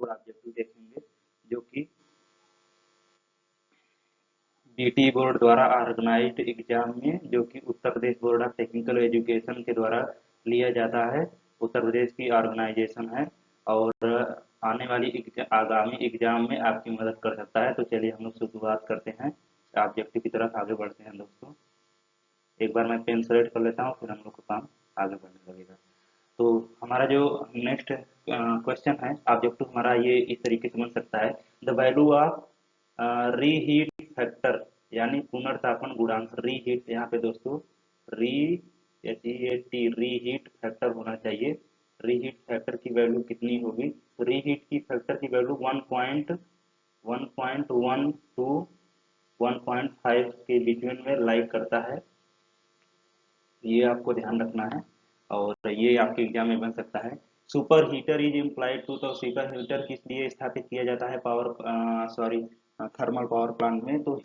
और ऑब्जेक्टिव देखेंगे, जो कि बीटी बोर्ड द्वारा ऑर्गेनाइज्ड एग्जाम में, जो कि Uttar Pradesh board of technical education के द्वारा लिया जाता है। उत्तर प्रदेश की ऑर्गेनाइजेशन है और आने वाली आगामी एग्जाम में आपकी मदद कर सकता है। तो चलिए हम लोग शुरुआत करते हैं, ऑब्जेक्टिव की तरफ आगे बढ़ते हैं दोस्तों। एक बार मैं पेन सेलेक्ट कर लेता हूँ, फिर हम लोग का काम आगे बढ़ने लगेगा। तो हमारा जो नेक्स्ट क्वेश्चन है, ऑब्जेक्टिव हमारा ये इस तरीके से बन सकता है। The value of reheat factor यानी पुनर्तापन गुणांक, रीहीट यहाँ पे दोस्तों री रीहीट फैक्टर होना चाहिए। रीहीट फैक्टर की वैल्यू कितनी होगी? तो रीहीट की फैक्टर की वैल्यू 1.1 टू 1.5 के बीच में लाइक करता है, ये आपको ध्यान रखना है और ये आपके एग्जाम में बन सकता है। Super heater is implied to, तो सुपर हीटर किस लिए स्थापित किया जाता है power sorry thermal power plant में? तो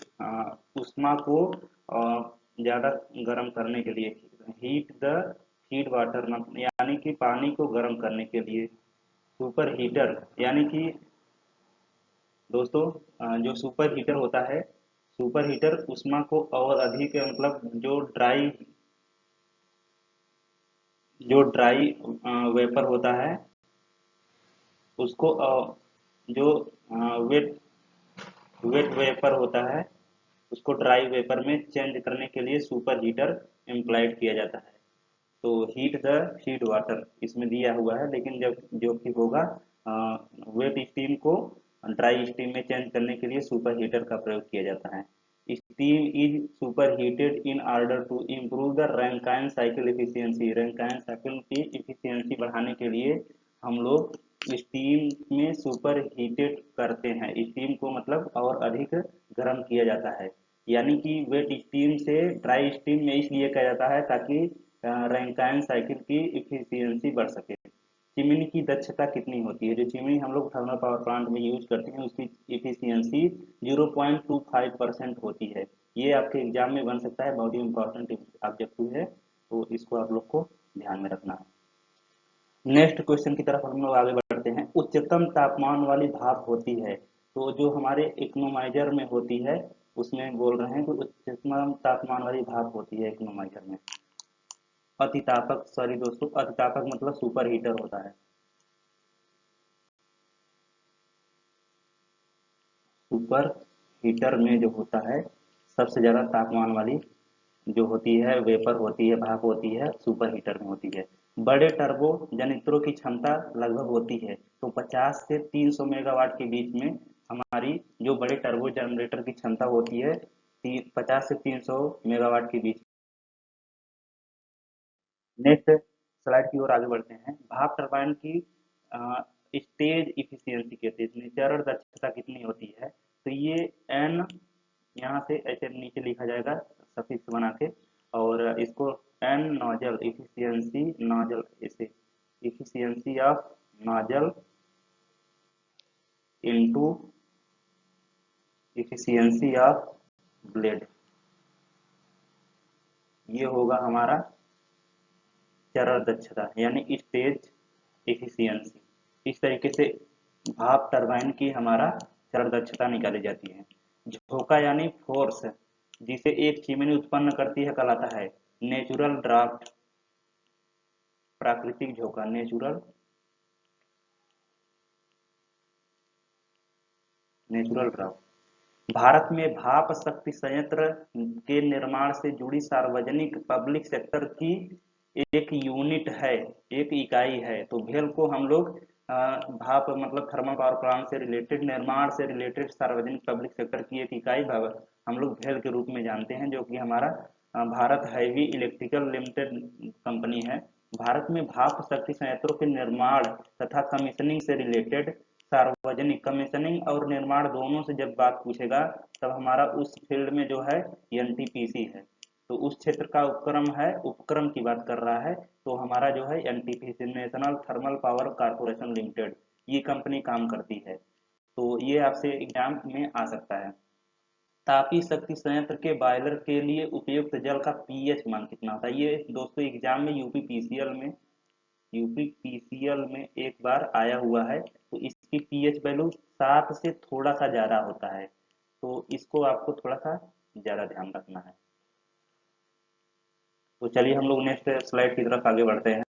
उष्मा को ज़्यादा गर्म करने के लिए, हीट द हीट वाटर, यानी कि पानी को गर्म करने के लिए। सुपर हीटर यानी कि दोस्तों जो सुपर हीटर होता है, सुपर हीटर उष्मा को और अधिक मतलब जो ड्राई वेपर होता है उसको जो वेट वेट वेपर होता है उसको ड्राई वेपर में चेंज करने के लिए सुपर हीटर एम्प्लॉयड किया जाता है। तो हीट द हीट वाटर इसमें दिया हुआ है, लेकिन जब जो कि होगा वेट स्टीम को ड्राई स्टीम में चेंज करने के लिए सुपर हीटर का प्रयोग किया जाता है। Steam is super heated in order to improve the Rankine cycle efficiency, Rankine cycle की एफिशिएंसी बढ़ाने के लिए हम लोग स्टीम में सुपर हीटेड करते हैं। स्टीम को मतलब और अधिक गर्म किया जाता है, यानी कि वेट स्टीम से ड्राई स्टीम में इसलिए किया जाता है ताकि रैंकाइन साइकिल की एफिशिएंसी बढ़ सके। चिमनी की दक्षता कितनी होती है? जो चिमनी हम लोग थर्मल पावर प्लांट में यूज करते हैं उसकी एफिशिएंसी 0.25% होती है। ये आपके एग्जाम में बन सकता है, बहुत ही इंपॉर्टेंट ऑब्जेक्टिव है, तो इसको आप लोग को ध्यान में रखना है। नेक्स्ट क्वेश्चन की तरफ हम लोग आगे बढ़ते हैं। उच्चतम तापमान वाली भाप होती है, तो जो हमारे इकोनोमाइजर में होती है उसमें बोल रहे हैं कि उच्चतम तापमान वाली भाप होती है इकोनोमाइजर में। अतितापक, सॉरी दोस्तों, अतितापक मतलब सुपर हीटर होता है। सुपर हीटर में जो होता है सबसे ज़्यादा तापमान वाली जो होती है वेपर होती है, भाप होती है, सुपर हीटर में होती है। बड़े टर्बो जनरेटरों की क्षमता लगभग होती है, तो 50 से 300 मेगावाट के बीच में हमारी जो बड़े टर्बो जनरेटर की क्षमता होती है 50 से 300 मेगावाट के बीच। नेक्स्ट स्लाइड की ओर आगे बढ़ते हैं। भाप टरबाइन की स्टेज इफिशियंसी कहते हैं, इसमें चरण दक्षता कितनी होती है? तो ये एन यहाँ से ऐसे नीचे लिखा जाएगा सफिक्स बना के, और इसको एन नोजल इफिशियंसी, नोजल ऐसे efficiency of nozzle into efficiency of blade, ये होगा हमारा चरण दक्षता यानी स्टेज एफिशिएंसी। इस तरीके से भाप टरबाइन की हमारा चरण दक्षता निकाली जाती है। झोंका यानी फोर्स जिसे एक चिमनी उत्पन्न करती है कहलाता है नेचुरल ड्राफ्ट, प्राकृतिक झोंका, नेचुरल नेचुरल ड्राफ्ट। भारत में भाप शक्ति संयंत्र के निर्माण से जुड़ी सार्वजनिक पब्लिक सेक्टर की एक यूनिट है, एक इकाई है। तो भेल को हम लोग भाप मतलब थर्मल पावर प्लांट से रिलेटेड, निर्माण से रिलेटेड सार्वजनिक पब्लिक सेक्टर की एक इकाई हम लोग भेल के रूप में जानते हैं, जो कि हमारा Bharat heavy electrical limited company है। भारत में भाप शक्ति संयंत्रों के निर्माण तथा कमीशनिंग से रिलेटेड, सार्वजनिक कमीशनिंग और निर्माण दोनों से जब बात पूछेगा तब हमारा उस फील्ड में जो है एनटीपीसी है। तो उस क्षेत्र का उपक्रम की बात कर रहा है, तो हमारा जो है NTPC, national thermal power corporation limited, ये कंपनी काम करती है। तो ये आपसे एग्जाम में आ सकता है। तापी शक्ति संयंत्र के बॉयलर के लिए उपयुक्त जल का पीएच मान कितना होता है? ये दोस्तों एग्जाम में यूपी पीसीएल में यूपीपीसीएल में एक बार आया हुआ है, तो इसकी पीएच वैल्यू 7 से थोड़ा सा ज़्यादा होता है, तो इसको आपको थोड़ा सा ज़्यादा ध्यान रखना है। तो चलिए हम लोग नेक्स्ट स्लाइड की तरफ आगे बढ़ते हैं।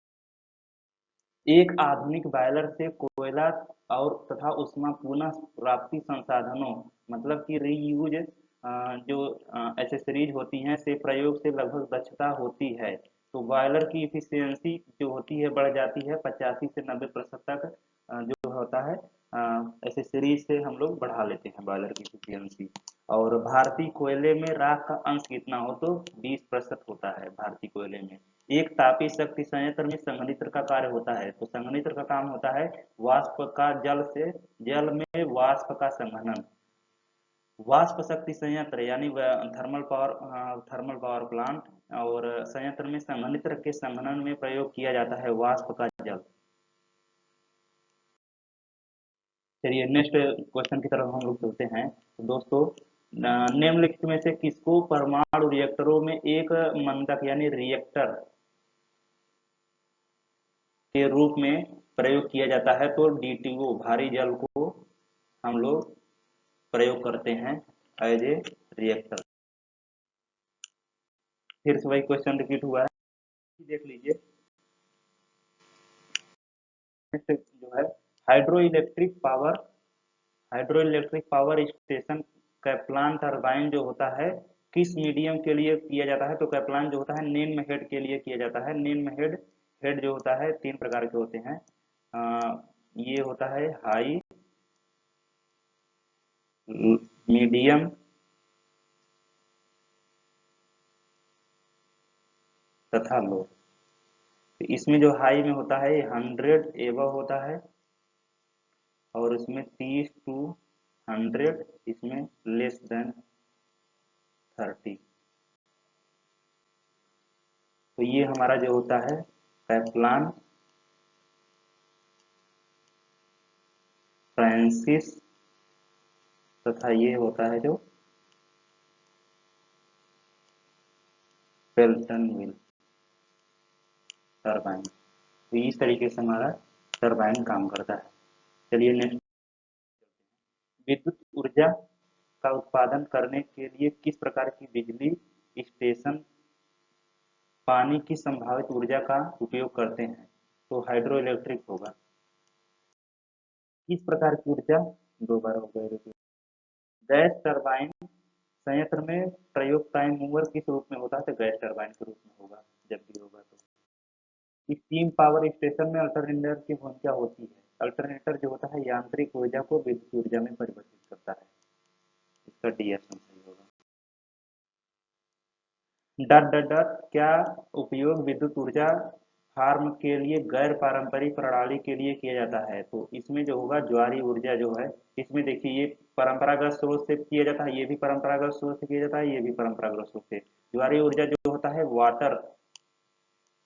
एक आधुनिक बॉयलर से कोयला और तथा ऊष्मा पुनः प्राप्ति संसाधनों, मतलब कि रीयूज, जो एसेसरीज होती हैं से प्रयोग से लगभग दक्षता होती है। तो बॉयलर की इफिशियंसी जो होती है बढ़ जाती है 85 से 90% तक, जो होता है एसेसरीज से हम लोग बढ़ा लेते हैं बॉयलर की इफिशियंसी। और भारतीय कोयले में राख का अंश कितना हो, तो 20% होता है भारतीय कोयले में। एक तापीय शक्ति संयंत्र में संघनित्र का कार्य होता है, तो संघनित्र का काम होता है वाष्प का जल में वाष्प का संघनन। वाष्प शक्ति संयंत्र यानी थर्मल पावर प्लांट और संयंत्र में संघनित्र के संघनन में प्रयोग किया जाता है वाष्प का जल। चलिए नेक्स्ट क्वेश्चन की तरफ हम लोग चलते हैं। तो दोस्तों, निम्नलिखित में से किसको परमाणु रिएक्टरों में एक मंदक यानी रिएक्टर के रूप में प्रयोग किया जाता है, तो डीटीओ भारी जल को हम लोग प्रयोग करते हैं एज ए रिएक्टर। फिर से वही क्वेश्चन रिपीट हुआ है, देख लीजिए। जो है hydro electric power hydro electric power station Kaplan turbine जो होता है किस मीडियम के लिए किया जाता है, तो कैप्लान जो होता है निम्न हेड के लिए किया जाता है। निम्न हेड जो होता है तीन प्रकार के होते हैं। ये होता है हाई, मीडियम तथा लो। तो इसमें जो हाई में होता है 100 एबव होता है, और इसमें 30 टू 100, इसमें लेस देन 30। तो ये हमारा जो होता है कैप्लान फ्रांसिस, तथा ये होता है जो पेल्टन व्हील टरबाइन। तो इस तरीके से हमारा टरबाइन काम करता है। चलिए नेक्स्ट, विद्युत ऊर्जा का उत्पादन करने के लिए किस प्रकार की बिजली स्टेशन पानी की संभावित ऊर्जा का उपयोग करते हैं, तो हाइड्रो इलेक्ट्रिक होगा। किस प्रकार की ऊर्जा, दो बार हो गए रिपीट। गैस टरबाइन संयंत्र में प्रयोग टाइम मूवर किस रूप में होता है, तो गैस टरबाइन के रूप में होगा जब भी होगा। तो स्टीम पावर स्टेशन में अल्टरनेटर की भूमिका होती है। अल्टरनेटर जो होता है यांत्रिक ऊर्जा को विद्युत ऊर्जा में परिवर्तित करता है। इसका डी ऑप्शन सही होगा। डॉट डॉट डॉट क्या उपयोग विद्युत ऊर्जा फार्म के लिए गैर पारंपरिक प्रणाली के लिए किया जाता है, तो इसमें जो होगा ज्वारी ऊर्जा जो है, इसमें देखिए ये परंपरागत स्रोत से किया जाता है, ये भी परंपरागत स्रोत से किया जाता है, ये भी परंपरागत स्रोत से। ज्वारी ऊर्जा जो होता है वाटर,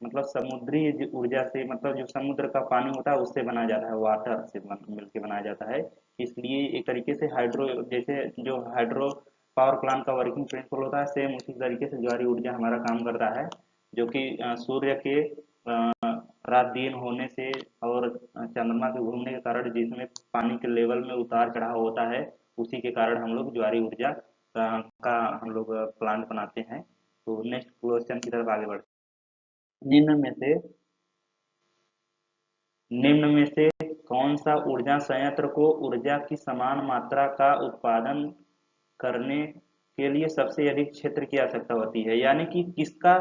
मतलब समुद्री ऊर्जा से, मतलब जो समुद्र का पानी होता है उससे बनाया जाता है, वाटर से मिलके बनाया जाता है। इसलिए एक तरीके से हाइड्रो, जैसे जो हाइड्रो पावर प्लांट का वर्किंग प्रिंसिपल होता है, सेम उसी तरीके से ज्वारी ऊर्जा हमारा काम करता है, जो कि सूर्य के रात दिन होने से और चंद्रमा के घूमने के कारण जिसमें पानी के लेवल में उतार चढ़ाव होता है, उसी के कारण हम लोग ज्वारी ऊर्जा का हम लोग प्लांट बनाते हैं। तो नेक्स्ट क्वेश्चन की तरफ आगे बढ़ते हैं। निम्न में से कौन सा ऊर्जा संयंत्र को ऊर्जा की समान मात्रा का उत्पादन करने के लिए सबसे अधिक क्षेत्र की आवश्यकता होती है, यानी कि किसका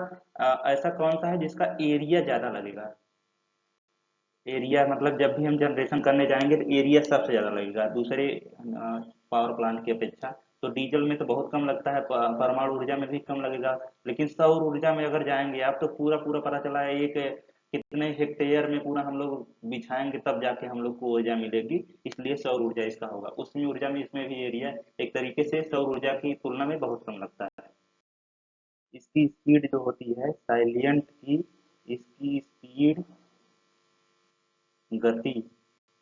ऐसा कौन सा है जिसका एरिया ज्यादा लगेगा। एरिया मतलब जब भी हम जनरेशन करने जाएंगे तो एरिया सबसे ज्यादा लगेगा दूसरे पावर प्लांट की अपेक्षा। तो डीजल में तो बहुत कम लगता है, परमाणु ऊर्जा में भी कम लगेगा, लेकिन सौर ऊर्जा में अगर जाएंगे आप तो पूरा पूरा पता चला है एक कितने हेक्टेयर में पूरा हम लोग बिछाएंगे तब जाके हम लोग को ऊर्जा मिलेगी, इसलिए सौर ऊर्जा इसका होगा। उसमें ऊर्जा में इसमें भी एरिया एक तरीके से सौर ऊर्जा की तुलना में बहुत कम लगता है। इसकी स्पीड जो होती है साइलिएंट की, इसकी स्पीड गति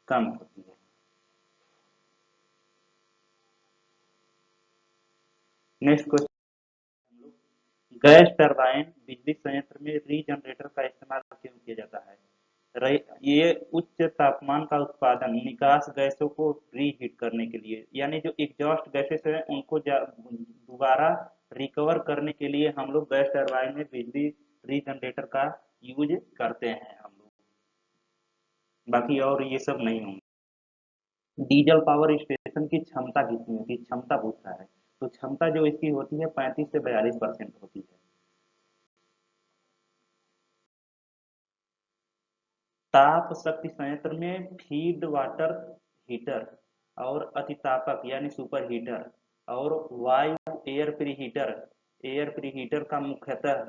कम होती है। नेक्स्ट क्वेश्चन, गैस टरबाइन बिजली संयंत्र में रीजनरेटर का इस्तेमाल क्यों किया जाता है। ये उच्च तापमान का उत्पादन निकास गैसों को रीहीट करने के लिए, यानी जो एग्जॉस्ट गैसेस हैं उनको दोबारा रिकवर करने के लिए हम लोग गैस टरबाइन में बिजली रीजनरेटर का यूज करते हैं हम लोग, बाकी और ये सब नहीं होंगे। डीजल पावर स्टेशन की क्षमता कितनी होती है, क्षमता पूछता है, तो क्षमता जो इसकी होती है 35 से 42% होती है। ताप शक्ति संयंत्र में फीड वाटर हीटर और अतितापक यानी सुपर हीटर और वायु एयर प्रीहीटर का मुख्यतः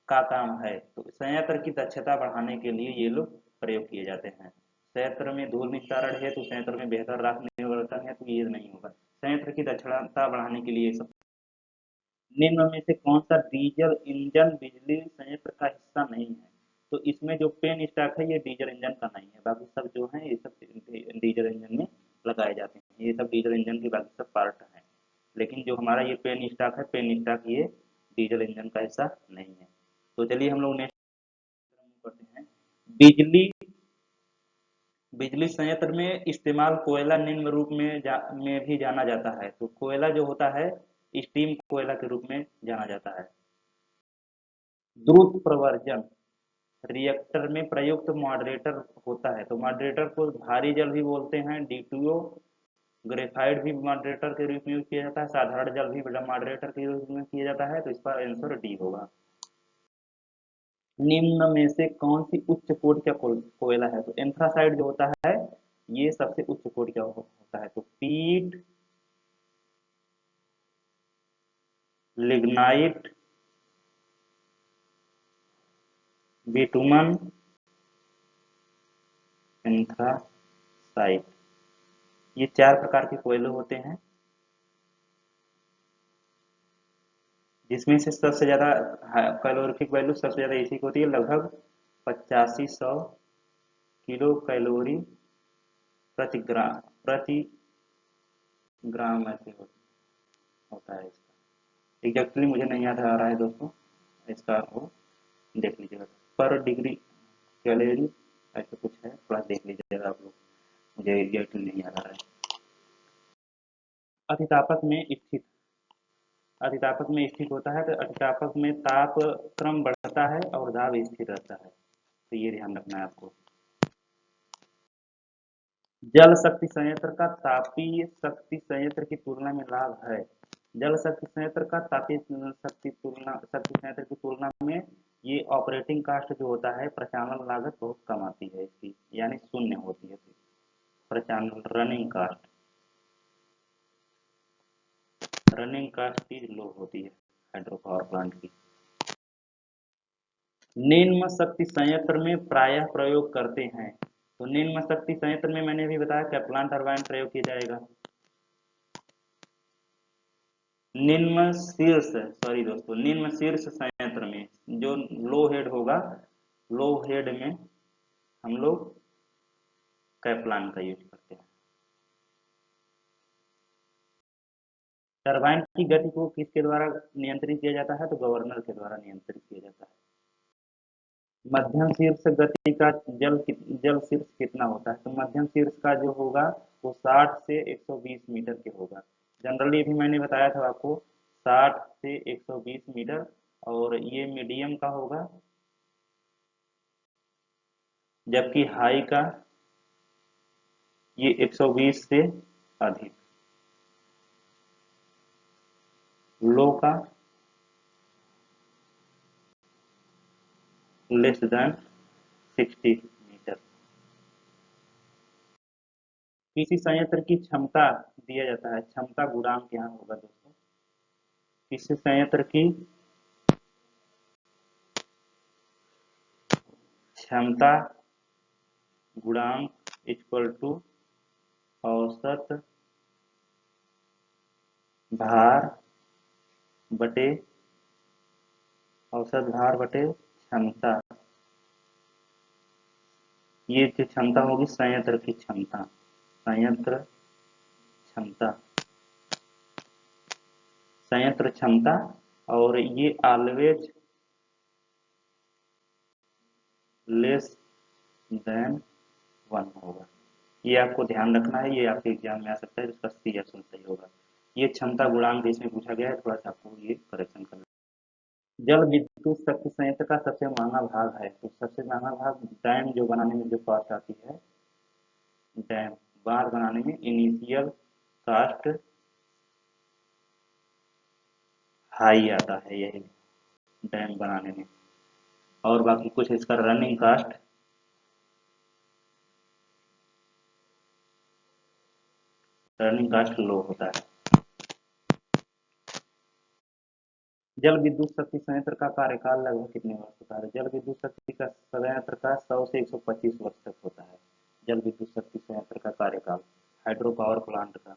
का काम है। तो संयंत्र की दक्षता बढ़ाने के लिए ये लोग प्रयोग किए जाते हैं। संयंत्र में धूल निस्तारण है तो संयंत्र में बेहतर राख निवर्तन है तो ये नहीं होगा। संयंत्र की दक्षता बढ़ाने के लिए सब निम्न में से कौन सा डीजल इंजन बिजली संयंत्र का हिस्सा नहीं है? तो इसमें जो पेन स्टॉक है ये डीजल इंजन का नहीं है, बाकी सब जो है ये सब डीजल इंजन में लगाए जाते हैं, ये सब डीजल इंजन के बाकी सब पार्ट हैं। लेकिन जो हमारा ये पेन स्टॉक है, पेन स्टॉक ये डीजल इंजन का हिस्सा नहीं है। तो चलिए हम लोग नेक्स्ट करते हैं। बिजली बिजली संयंत्र में इस्तेमाल कोयला निम्न रूप में भी जाना जाता है। तो कोयला जो होता है स्टीम कोयला के रूप में जाना जाता है। द्रुत प्रवर्जन रिएक्टर में प्रयुक्त मॉडरेटर होता है। तो मॉडरेटर को भारी जल भी बोलते हैं, D2O। ग्रेफाइट भी मॉडरेटर के रूप में यूज किया जाता है, साधारण जल भी मॉडरेटर के रूप में किया जाता है। तो इसका आंसर डी होगा। निम्न में से कौन सी उच्च कोटि का कोयला है? तो एंथ्रासाइड जो होता है ये सबसे उच्च कोटि का होता है। तो पीट, लिग्नाइट, बिटुमन, एंथ्रासाइट, ये 4 प्रकार के कोयले होते हैं, जिसमें से सबसे ज्यादा कैलोरीफिक वैल्यू सबसे ज्यादा इसी की होती है, लगभग 8500 किलो कैलोरी प्रति ग्राम ऐसे होता है इसका। एग्जैक्टली मुझे नहीं याद आ रहा है दोस्तों, इसका वो देख लीजिएगा। पर डिग्री कैलोरी ऐसा कुछ है, थोड़ा देख लीजिएगा आप लोग, मुझे एग्जैक्टली नहीं याद आ रहा है। अतितापक में स्थित अतितापक में स्थित होता है। तो अतितापक में ताप क्रम बढ़ता है और दाब स्थिर रहता है, तो ये ध्यान रखना है आपको। जल शक्ति संयंत्र का तापीय शक्ति संयंत्र की तुलना में लाभ है। जल शक्ति संयंत्र का तापीय शक्ति संयंत्र की तुलना में ये ऑपरेटिंग कास्ट जो होता है, प्रचालन लागत बहुत कम आती है इसकी, यानी शून्य होती है प्रचालन रनिंग कास्ट इज लो होती है हाइड्रो पावर प्लांट की। निम्न शक्ति संयंत्र में प्रायः प्रयोग करते हैं। तो निम्न शक्ति संयंत्र में मैंने भी बताया कैप्लान टरबाइन प्रयोग किया जाएगा। निम्न शीर्ष संयंत्र में जो लो हेड होगा, लो हेड में हम लोग कैप्लान का यूज करते हैं। टरबाइन की गति को किसके द्वारा नियंत्रित किया जाता है? तो गवर्नर के द्वारा नियंत्रित किया जाता है। मध्यम शीर्ष गति का जल शीर्ष कितना होता है? तो मध्यम शीर्ष का जो होगा वो 60 से 120 मीटर के होगा। जनरली अभी मैंने बताया था आपको 60 से 120 मीटर, और ये मीडियम का होगा, जबकि हाई का ये 120 से अधिक, लो का लेस देन 60 मीटर। किसी संयंत्र की क्षमता दिया जाता है, क्षमता गुणांक क्या होगा दोस्तों? किसी संयंत्र की क्षमता गुणांक इक्वल टू औसत भार बटे क्षमता। ये जो क्षमता होगी संयंत्र की क्षमता, संयंत्र क्षमता, संयंत्र क्षमता, और ये ऑलवेज लेस देन 1 होगा। ये आपको ध्यान रखना है, ये आपके एग्जाम में आ सकता है, इसका सी ऑप्शन सही होगा। ये क्षमता गुणांक इसमें पूछा गया है, थोड़ा सा आपको ये करेक्शन करना। जल विद्युत शक्ति संयंत्र का सबसे महंगा भाग है, तो सबसे महंगा भाग डैम जो बनाने में जो कॉस्ट आती है, डैम बांध बनाने में इनिशियल कास्ट हाई आता है, यही डैम बनाने में। और बाकी कुछ इसका रनिंग कास्ट लो होता है। जल विद्युत शक्ति संयंत्र का कार्यकाल लगभग कितने वर्ष होता है? जल विद्युत शक्ति का संयंत्र का 100 से 125 वर्ष तक होता है, जल विद्युत शक्ति संयंत्र का कार्यकाल, हाइड्रो पावर प्लांट का।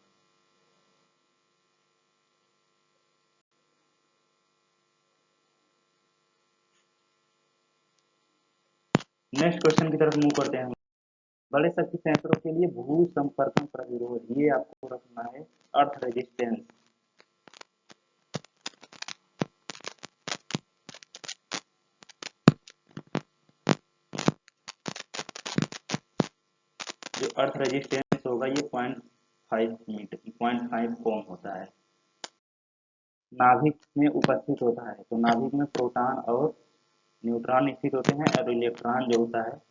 नेक्स्ट क्वेश्चन की तरफ मूव करते हैं। बड़े शक्ति संयंत्रों के लिए भू संपर्कन प्रतिरोध, ये आपको रखना है अर्थ रेजिस्टेंस। जो अर्थ रेजिस्टेंस होगा ये 0.5 मीटर 0.5 ओम होता है। नाभिक में उपस्थित होता है, तो नाभिक में प्रोटॉन और न्यूट्रॉन स्थित होते हैं, और इलेक्ट्रॉन जो होता है,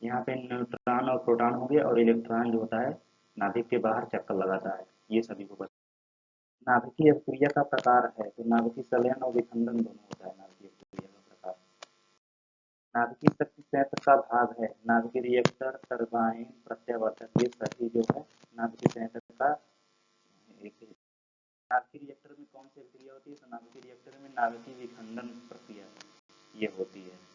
यहाँ पे न्यूट्रॉन और प्रोटॉन हो गए, और इलेक्ट्रॉन जो होता है नाभिक के बाहर चक्कर लगाता है, ये सभी को पता। नाभिकीय अभिक्रिया का प्रकार है, तो नाभिकीय संलयन और विखंडन दोनों होता है नाभिकीय अभिक्रिया का प्रकार। नाभिकीय शक्ति संयंत्र का भाग है, नाभिकीय रिएक्टर, टरबाइन, प्रत्यावर्तक, ये सभी जो है नाभिकीय संयंत्र का एक है। नाभिकीय रिएक्टर में कौन सी अभिक्रिया होती है? तो नाभिकीय रिएक्टर में नाभिकीय विखंडन प्रक्रिया ये होती है।